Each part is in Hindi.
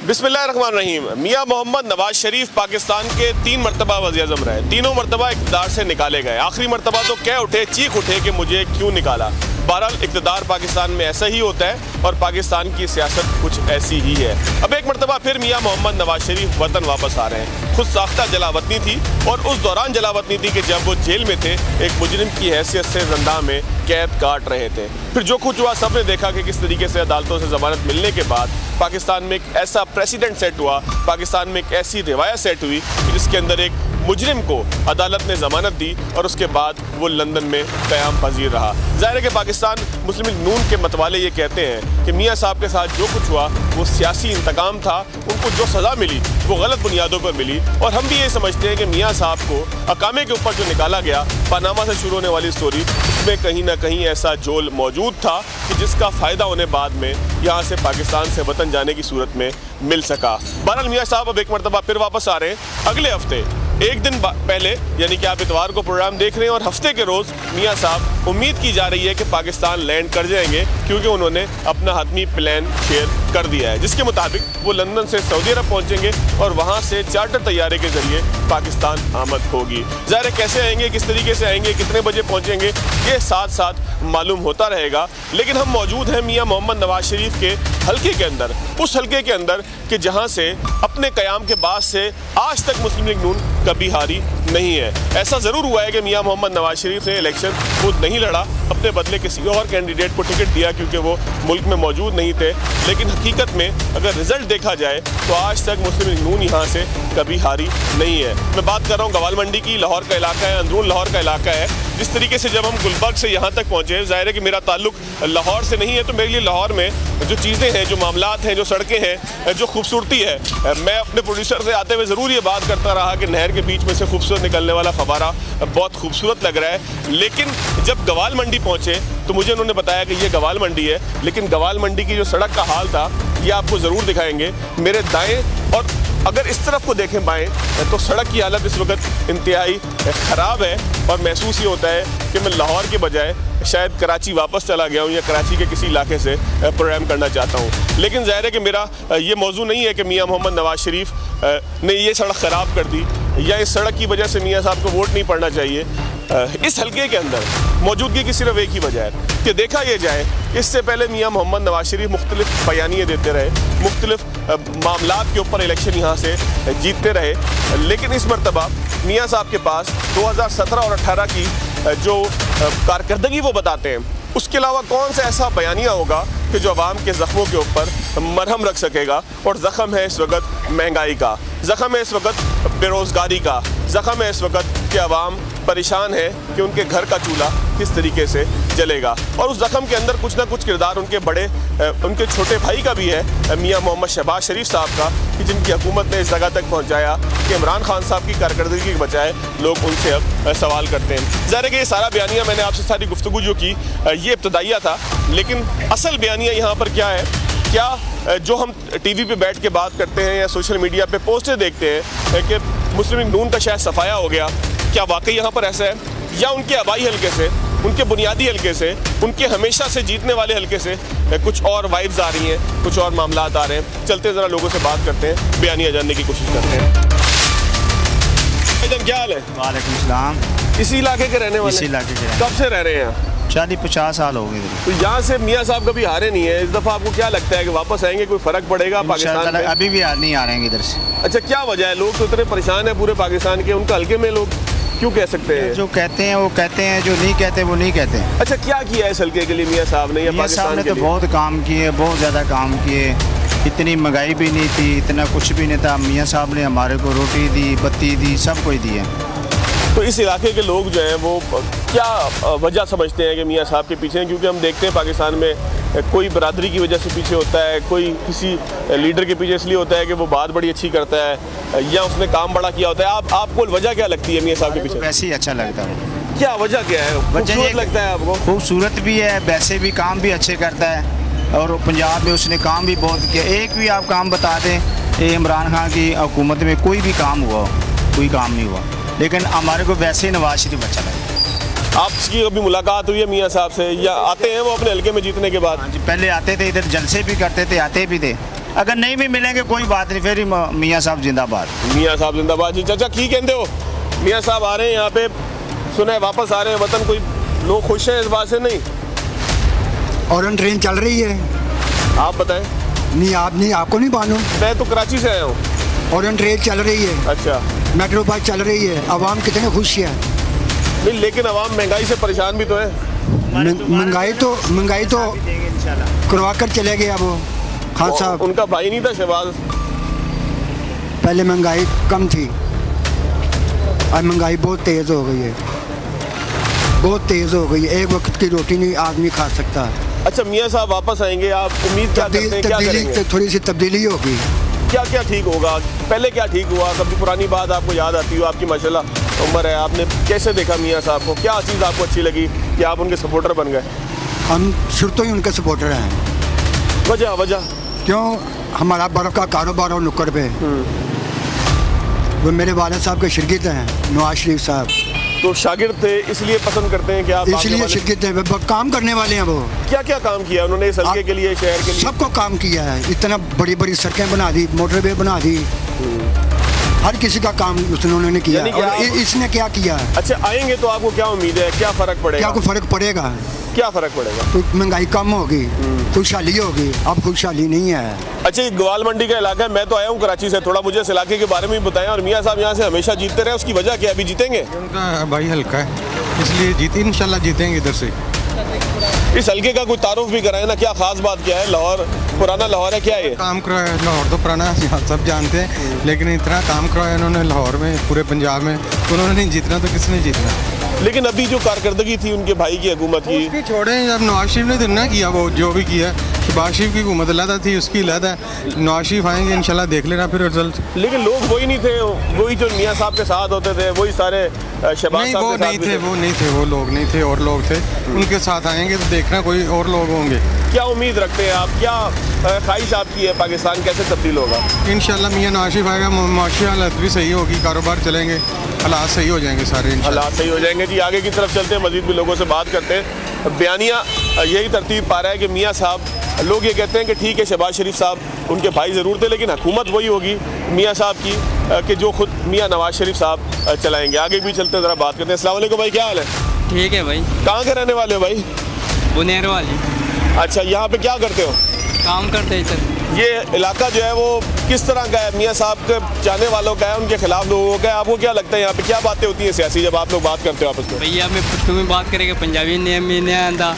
बिस्मिल्लाहिर्रहमानिर्रहीम। मियां मोहम्मद नवाज शरीफ पाकिस्तान के 3 मरतबा वज़ीर-ए-आज़म रहे, तीनों मरतबा इक़्तिदार से निकाले गए। आखिरी मरतबा तो कह उठे, चीख उठे कि मुझे क्यों निकाला। बहरहाल इक़्तिदार पाकिस्तान में ऐसा ही होता है और पाकिस्तान की सियासत कुछ ऐसी ही है। अब एक मरतबा फिर मियां मोहम्मद नवाज शरीफ वतन वापस आ रहे हैं। खुद साख्ता जलावतनी थी और उस दौरान जलावतनी थी कि जब वो जेल में थे, एक मुजरिम की हैसियत से ज़िंदा में कैद काट रहे थे। फिर जो कुछ हुआ सबने देखा कि किस तरीके से अदालतों से ज़मानत मिलने के बाद पाकिस्तान में एक ऐसा प्रेसिडेंट सेट हुआ, पाकिस्तान में एक ऐसी रिवायत सेट हुई कि जिसके अंदर एक मुजरिम को अदालत ने ज़मानत दी और उसके बाद वो लंदन में क़याम पजीर रहा। ज़ाहिर है कि पाकिस्तान मुस्लिम लीग नून के मतवाले ये कहते हैं कि मियाँ साहब के साथ जो कुछ हुआ वो सियासी इंतकाम था, उनको जो सज़ा मिली वो गलत बुनियादों पर मिली। और हम भी ये समझते हैं कि मियाँ साहब को अकामे के ऊपर जो निकाला गया, पनामा से शुरू होने वाली स्टोरी, उसमें कहीं ना कहीं ऐसा जोल मौजूद था कि जिसका फ़ायदा उन्हें बाद में यहाँ से पाकिस्तान से वतन जाने की सूरत में मिल सका। बहरहाल मियाँ साहब अब एक मरतबा फिर वापस आ रहे हैं। अगले हफ्ते एक दिन पहले, यानी कि आप इतवार को प्रोग्राम देख रहे हैं और हफ्ते के रोज़ मियाँ साहब उम्मीद की जा रही है कि पाकिस्तान लैंड कर जाएंगे, क्योंकि उन्होंने अपना हतमी प्लान शेयर कर दिया है, जिसके मुताबिक वो लंदन से सऊदी अरब पहुँचेंगे और वहाँ से चार्टर तैयारे के ज़रिए पाकिस्तान आमद होगी। ज़ाहिर कैसे आएंगे, किस तरीके से आएंगे, कितने बजे पहुँचेंगे, ये साथ साथ मालूम होता रहेगा। लेकिन हम मौजूद हैं मियाँ मोहम्मद नवाज शरीफ के हल्के के अंदर, उस हल्के के अंदर कि जहाँ से अपने क़याम के बाद से आज तक मुस्लिम लीग नून कभी हारी नहीं है। ऐसा ज़रूर हुआ है कि मियाँ मोहम्मद नवाज शरीफ ने इलेक्शन खुद नहीं लड़ा, अपने बदले किसी और कैंडिडेट को टिकट दिया क्योंकि वो मुल्क में मौजूद नहीं थे। लेकिन हकीकत में अगर रिज़ल्ट देखा जाए तो आज तक मुस्लिम लीग नून यहाँ से कभी हारी नहीं है। मैं बात कर रहा हूँ गवाल मंडी की, लाहौर का इलाका है, अंदरून लाहौर का इलाका है। जिस तरीके से जब हम गुलबर्ग से यहाँ तक पहुँचे, ज़ाहिर है कि मेरा ताल्लुक लाहौर से नहीं है, तो मेरे लिए लाहौर में जो चीज़ें हैं, जो मामलात हैं, जो सड़कें हैं, जो खूबसूरती है, मैं अपने प्रोड्यूसर से आते हुए ज़रूर ये बात करता रहा कि नहर के बीच में से खूबसूरत निकलने वाला फवारा बहुत खूबसूरत लग रहा है। लेकिन जब गवाल मंडी पहुँचे तो मुझे उन्होंने बताया कि ये गवाल मंडी है, लेकिन गवाल मंडी की जो सड़क का हाल था ये आपको ज़रूर दिखाएंगे। मेरे दाएँ और अगर इस तरफ को देखें बाएं, तो सड़क की हालत इस वक्त इंतहाई ख़राब है और महसूस ये होता है कि मैं लाहौर के बजाय शायद कराची वापस चला गया हूँ या कराची के किसी इलाके से प्रोग्राम करना चाहता हूँ। लेकिन ज़ाहिर है कि मेरा ये मौजू नहीं है कि मियाँ मोहम्मद नवाज शरीफ ने ये सड़क ख़राब कर दी या इस सड़क की वजह से मियाँ साहब को वोट नहीं पड़ना चाहिए। इस हल्के के अंदर मौजूदगी की सिर्फ एक ही वजह है कि देखा यह जाए, इससे पहले मियाँ मोहम्मद नवाज शरीफ मुख्तलिफ बयानिए देते रहे, मुख्तलिफ मामलात के ऊपर इलेक्शन यहाँ से जीतते रहे। लेकिन इस मरतबा मियाँ साहब के पास 2017 और 18 की जो कारकर्दगी वो बताते हैं, उसके अलावा कौन सा ऐसा बयानिया होगा कि जो आवाम के ज़ख्मों के ऊपर मरहम रख सकेगा। और ज़ख्म है इस वक्त महंगाई का, ज़ख्म है इस वक्त बेरोज़गारी का, ज़ख्म है इस वक्त कि आवाम परेशान है कि उनके घर का चूल्हा किस तरीके से जलेगा। और उस ज़ख्म के अंदर कुछ ना कुछ किरदार उनके बड़े, उनके छोटे भाई का भी है, मियाँ मोहम्मद शहबाज शरीफ साहब का, कि जिनकी हुकूमत ने इस जगह तक पहुँचाया कि इमरान खान साहब की कारकर्दगी के बजाय लोग उनसे अब सवाल करते हैं। ज़ाहिर है कि ये सारा बयानिया मैंने आपसे सारी गुफ्तगू जो की ये इब्तदाइया था, लेकिन असल बयानिया यहाँ पर क्या है, क्या जो हम टीवी पे बैठ के बात करते हैं या सोशल मीडिया पे पोस्टें देखते हैं कि मुस्लिम लीग नून का शायद सफाया हो गया, क्या वाकई यहाँ पर ऐसा है, या उनके आबाई हल्के से, उनके बुनियादी हल्के से, उनके हमेशा से जीतने वाले हल्के से कुछ और वाइब्स आ रही हैं, कुछ और मामलात आ रहे हैं। चलते ज़रा लोगों से बात करते हैं, बयानिया जानने की कोशिश करते हैं। क्या हाल है? वालेकुम सलाम। इसी इलाके के रहने वाले? इसी इलाके के। कब से रह रहे हैं? 40-50 साल हो गए। तो यहाँ से मियाँ साहब कभी हारे नहीं है, इस दफ़ा आपको क्या लगता है कि वापस आएंगे, कोई फ़र्क पड़ेगा पाकिस्तान में? अभी भी नहीं आ रहे हैं इधर से। अच्छा, क्या वजह है? लोग तो इतने परेशान हैं पूरे पाकिस्तान के, उनका हल्के में लोग क्यों कह सकते हैं? जो कहते हैं वो कहते हैं, जो नहीं कहते वो नहीं कहते हैं। अच्छा, क्या किया है इस हल्के के लिए मियाँ साहब ने या पाकिस्तान के लिए? तो बहुत काम किए, बहुत ज़्यादा काम किए। इतनी महंगाई भी नहीं थी, इतना कुछ भी नहीं था। मियाँ साहब ने हमारे को रोटी दी, बत्ती दी, सब कुछ दिए। तो इस इलाके के लोग जो हैं वो क्या वजह समझते हैं कि मियाँ साहब के पीछे हैं? क्योंकि हम देखते हैं पाकिस्तान में कोई बरादरी की वजह से पीछे होता है, कोई किसी लीडर के पीछे इसलिए होता है कि वो बात बड़ी अच्छी करता है या उसने काम बड़ा किया होता है। आपको वजह क्या लगती है मियाँ साहब के पीछे? वैसे ही अच्छा लगता है। क्या वजह क्या है? खूबसूरत लगता है आपको? खूबसूरत भी है, वैसे भी काम भी अच्छे करता है और पंजाब में उसने काम भी बहुत किया। एक भी आप काम बता दें, इमरान खान की हुकूमत में कोई भी काम हुआ, कोई काम नहीं हुआ, लेकिन हमारे को वैसे ही नवाज शरीफ अच्छा लगा। आपकी कभी मुलाकात हुई है मियाँ साहब से या आते हैं वो अपने हल्के में जीतने के बाद? हाँ जी, पहले आते थे, इधर जलसे भी करते थे, आते भी थे, अगर नहीं भी मिलेंगे कोई बात नहीं, फिर मियाँ साहब जिंदाबाद। मियाँ साहब जिंदाबाद जी। चाचा की कहते हो, मियाँ साहब आ रहे हैं यहाँ पे, सुना है वापस आ रहे हैं वतन, कोई लोग खुश हैं इस बात से? नहीं। ऑरेंज ट्रेन चल रही है। आप बताएं। नहीं आप नहीं, आपको नहीं मालूम? मैं तो कराची से आया हूँ। ऑरेंज ट्रेन चल रही है। अच्छा। मेट्रो बस चल रही है। आवाम कितने खुश है। नहीं लेकिन आवाम महंगाई से परेशान भी तो है। महंगाई तो करवा कर चले गए। अब वो खान साहब, उनका भाई नहीं था शहबाज? पहले महंगाई कम थी, अब महंगाई बहुत तेज़ हो गई है, बहुत तेज़ हो गई है। एक वक्त की रोटी नहीं आदमी खा सकता। अच्छा, मियाँ साहब वापस आएंगे, आप उम्मीद क्या करते हैं, क्या करेंगे? थोड़ी सी तब्दीली होगी। क्या क्या ठीक होगा? पहले क्या ठीक हुआ? कभी पुरानी बात आपको याद आती हो? आपकी माशाल्लाह उम्र है, आपने कैसे देखा मियाँ साहब को? क्या चीज़ आपको अच्छी लगी कि आप उनके सपोर्टर बन गए? हम शुरू तो ही उनके सपोर्टर हैं। वजह क्यों? हमारा बर्फ का कारोबार और नुक्कड़ पे, वो मेरे वालिद साहब के शिरगिर्द हैं, नवाज शरीफ साहब। तो शागिर्द थे इसलिए पसंद करते हैं कि आप? इसलिए शिरगिर्द हैं, काम करने वाले हैं। वो क्या क्या काम किया उन्होंने इस हल्के के लिए, शहर के लिए? सबको काम किया है। इतना बड़ी बड़ी सड़कें बना दी, मोटरवे बना दी, हर किसी का काम उन्होंने किया। और इसने क्या किया? अच्छा, आएंगे तो आपको क्या उम्मीद है, क्या फर्क पड़ेगा? क्या फर्क पड़ेगा? क्या फर्क पड़ेगा? तो महंगाई कम होगी, खुशहाली होगी। अब खुशहाली नहीं है। अच्छा, ये ग्वाल मंडी का इलाका है, मैं तो आया हूँ कराची से, थोड़ा मुझे इस इलाके के बारे में भी बताएं। और मियाँ साहब यहाँ से हमेशा जीतते रहे, उसकी वजह क्या है? अभी जीतेंगे? उनका भाई हल्का है, इसलिए इंशाल्लाह जीतेंगे इधर से। इस हल्के का कोई तारुफ भी कराए ना, क्या खास बात क्या है? लाहौर पुराना लाहौर है क्या? ये काम कराया है लाहौर, तो पुराना सब जानते हैं, लेकिन इतना काम कराया उन्होंने लाहौर में, पूरे पंजाब में, तो उन्होंने नहीं जीतना तो किसने जीतना? लेकिन अभी जो कारकर्दगी थी उनके भाई की हुकूमत की, उसकी छोड़ें। अब नवाज शरीफ ने तो ना किया, वो जो भी किया, शहबाज शरीफ की हुकूमत अलग थी, उसकी अलग है। नवाज शरीफ आएंगे इंशाल्लाह, देख लेना फिर रिजल्ट। लेकिन लोग वही नहीं थे, वही जो मियाँ साहब के साथ होते थे, वही सारे शहबाज साहब के साथ वो लोग नहीं थे, और लोग थे। उनके साथ आएंगे तो देखना कोई और लोग होंगे। क्या उम्मीद रखते हैं आप, क्या ख्वाहिश आपकी है, पाकिस्तान कैसे तब्दील होगा? इंशाल्लाह मियाँ नवाज शरीफ आएगा, माशी हालत भी सही होगी, कारोबार चलेंगे, हालात सही हो जाएंगे सारे, हालात सही हो जाएंगे। जी आगे की तरफ चलते हैं, मजीद भी लोगों से बात करते हैं। बयानिया यही तरतीब पा रहा है कि मियाँ साहब, लोग ये कहते हैं कि ठीक है शहबाज शरीफ साहब उनके भाई ज़रूर थे, लेकिन हुकूमत वही होगी मियाँ साहब की कि जो खुद मियाँ नवाज शरीफ साहब चलाएंगे। आगे भी चलते हैं, ज़रा बात करते हैं। अस्सलाम वालेकुम भाई, क्या हाल है? ठीक है भाई। कहाँ के रहने वाले हो भाई? बुनेर वाली। अच्छा, यहाँ पे क्या करते हो? काम करते हैं सर। ये इलाका जो है वो किस तरह का है? मियाँ साहब के चाहने वालों का है, उनके खिलाफ लोगों का है? आपको क्या लगता है यहाँ पे क्या बातें होती हैं सियासी, जब आप लोग बात करते हो आपस में? भैया मैं पश्तो में बात करेंगे, पंजाबी नहीं आंदा।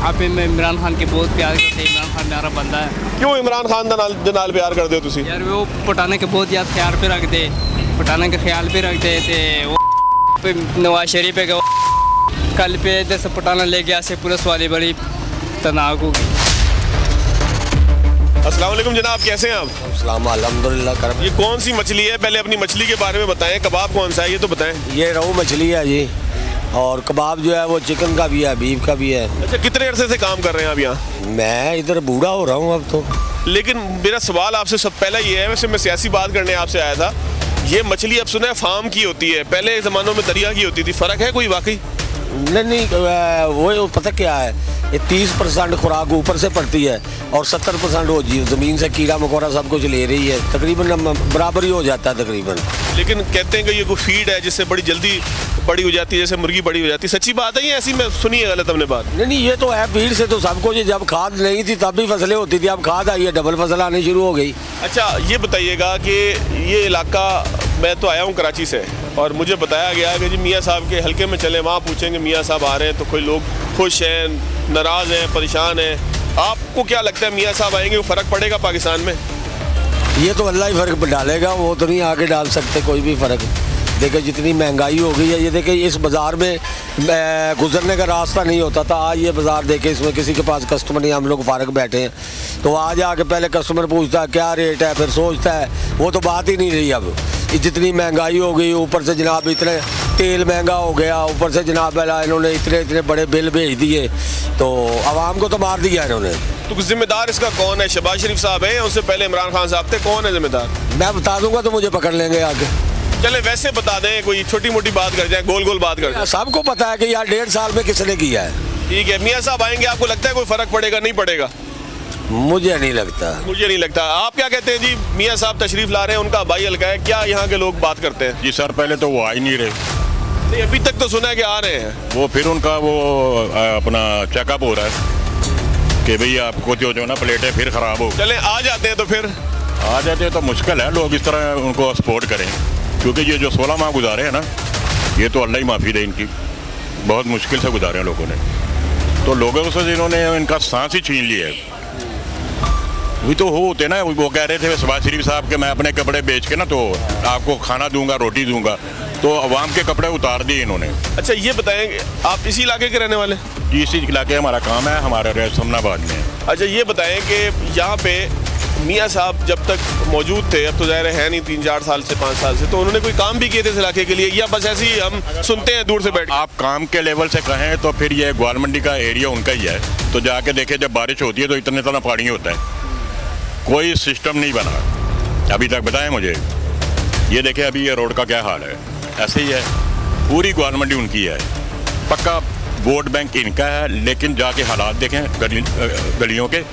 आप मैं इमरान खान के बहुत प्यार करते हैं, इमरान खान मेरा बंदा है। क्यों इमरान खान दे नाल प्यार करते हो तुसी? यार वो पटाने के बहुत याद ख्याल पे रखते, पटाने के ख्याल पे रखते थे। वो नवाज शरीफ पे कल पे इधर से पटाना ले गया से पुलिस वाली बड़ी तनाव होगी। अस्सलाम वालेकुम जनाब, कैसे हैं आप? अल्हम्दुलिल्लाह करम। ये कौन सी मछली है? पहले अपनी मछली के बारे में बताएं। कबाब कौन सा है ये तो बताएं। ये रोहू मछली है जी, और कबाब जो है वो चिकन का भी है, बीफ का भी है। अच्छा, कितने अरसे से काम कर रहे हैं आप यहाँ? मैं इधर बूढ़ा हो रहा हूँ अब तो। लेकिन मेरा सवाल आपसे सब पहला ये है, वैसे मैं सियासी बात करने आपसे आया था, ये मछली अब सुना है फार्म की होती है, पहले ज़मानों में दरिया की होती थी, फ़र्क है कोई वाकई? नहीं, वो पता क्या है, ये 30% खुराक ऊपर से पड़ती है और 70% वो ज़मीन से कीड़ा मकोड़ा सब कुछ ले रही है, तकरीबन बराबर ही हो जाता है तकरीबन। लेकिन कहते हैं कि ये कोई फीड है जिससे बड़ी जल्दी बड़ी हो जाती है, जैसे मुर्गी बड़ी हो जाती है, सच्ची बात है ये? ऐसी मैं सुनी है गलत हमने बात? नहीं, ये तो है फीड से तो सब कुछ। जब खाद नहीं थी तब भी फसलें होती थी, अब खाद आई है, डबल फसल आनी शुरू हो गई। अच्छा, ये बताइएगा कि ये इलाका, मैं तो आया हूँ कराची से और मुझे बताया गया कि जी मियाँ साहब के हल्के में चले, वहाँ पूछेंगे मियाँ साहब आ रहे हैं तो कोई लोग खुश हैं, नाराज़ हैं, परेशान हैं। आपको क्या लगता है मियाँ साहब आएंगे वो फ़र्क पड़ेगा पाकिस्तान में? ये तो अल्लाह ही फ़र्क डालेगा, वो तो नहीं आके डाल सकते कोई भी फ़र्क। देखिए जितनी महंगाई हो गई है, ये देखिए इस बाज़ार में गुजरने का रास्ता नहीं होता था, आज ये बाज़ार देखे, इसमें किसी के पास कस्टमर नहीं, हम लोग फ़ारग बैठे हैं, तो आज आके पहले कस्टमर पूछता है क्या रेट है, फिर सोचता है, वो तो बात ही नहीं रही अब। जितनी महंगाई हो गई, ऊपर से जनाब इतने तेल महंगा हो गया, ऊपर से जनाब इन्होंने इतने बड़े बिल भेज दिए, तो आवाम को तो मार दिया इन्होंने। तो जिम्मेदार इसका कौन है? शहबाज शरीफ साहब है या उससे पहले इमरान खान साहब थे? कौन है जिम्मेदार? मैं बता दूंगा तो मुझे पकड़ लेंगे आगे। चले वैसे बता दें, कोई छोटी मोटी बात कर जाए, गोल गोल बात कर जाए। सबको पता है कि यार 1.5 साल में किसने किया है। ठीक है, मियाँ साहब आएंगे, आपको लगता है कोई फ़र्क पड़ेगा नहीं पड़ेगा? मुझे नहीं लगता। मुझे नहीं लगता। आप क्या कहते हैं जी? मियाँ साहब तशरीफ ला रहे हैं, उनका भाई हल्का है, क्या यहाँ के लोग बात करते हैं? जी सर, पहले तो वो आ ही नहीं रहे। नहीं, अभी तक तो सुना है कि आ रहे हैं। वो फिर उनका वो अपना चेकअप हो रहा है कि भाई आपको जो ना प्लेटें फिर ख़राब हो। चले आ जाते हैं तो फिर आ जाते हैं तो मुश्किल है, लोग इस तरह उनको सपोर्ट करें, क्योंकि ये जो 16 माह गुजारे हैं ना, ये तो अल्लाह ही माफ़ी दे इनकी, बहुत मुश्किल से गुजारे हैं लोगों ने। तो लोगों से जिन्होंने इनका सांस ही छीन लिया है, वही तो होते ना। वो कह रहे थे शहबाज शरीफ साहब के मैं अपने कपड़े बेच के ना तो आपको खाना दूंगा, रोटी दूंगा, तो अवाम के कपड़े उतार दिए इन्होंने। अच्छा ये बताएंगे, आप इसी इलाके के रहने वाले? जी, इसी इलाके हमारा काम है, हमारा समनाबाद में है। अच्छा ये बताएं कि यहाँ पे मियाँ साहब जब तक मौजूद थे, अब तो ज़ाहिर है नहीं, 3-4 साल से 5 साल से, तो उन्होंने कोई काम भी किए थे इस इलाके के लिए, या बस ऐसे ही हम सुनते हैं दूर से बैठ? आप काम के लेवल से कहें तो फिर ये ग्वाल मंडी का एरिया उनका ही है, तो जाके देखें जब बारिश होती है तो इतना पानी होता है, कोई सिस्टम नहीं बना अभी तक। बताएं मुझे, ये देखें अभी ये रोड का क्या हाल है, ऐसे ही है। पूरी ग्वाल मंडी उनकी है, पक्का वोट बैंक इनका है, लेकिन जाके हालात देखें गलियों के,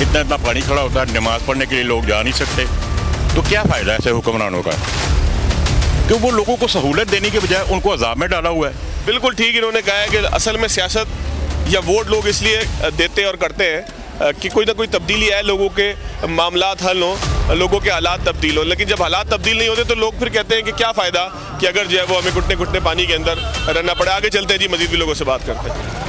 इतना पानी खड़ा होता है, नमाज़ पढ़ने के लिए लोग जा नहीं सकते। तो क्या फ़ायदा ऐसे हुक्मरानों का? क्यों वो लोगों को सहूलत देने के बजाय उनको अजाब में डाला हुआ है। बिल्कुल ठीक, इन्होंने कहा है कि असल में सियासत या वोट लोग इसलिए देते और करते हैं कि कोई ना कोई तब्दीली आए, लोगों के मामलात हल हों, लोगों के हालात तब्दील हों। लेकिन जब हालात तब्दील नहीं होते तो लोग फिर कहते हैं कि क्या फ़ायदा, कि अगर जो है वो हमें घुटने घुटने पानी के अंदर रहना पड़े। आगे चलते हैं जी, मज़ीद भी लोगों से बात करते हैं।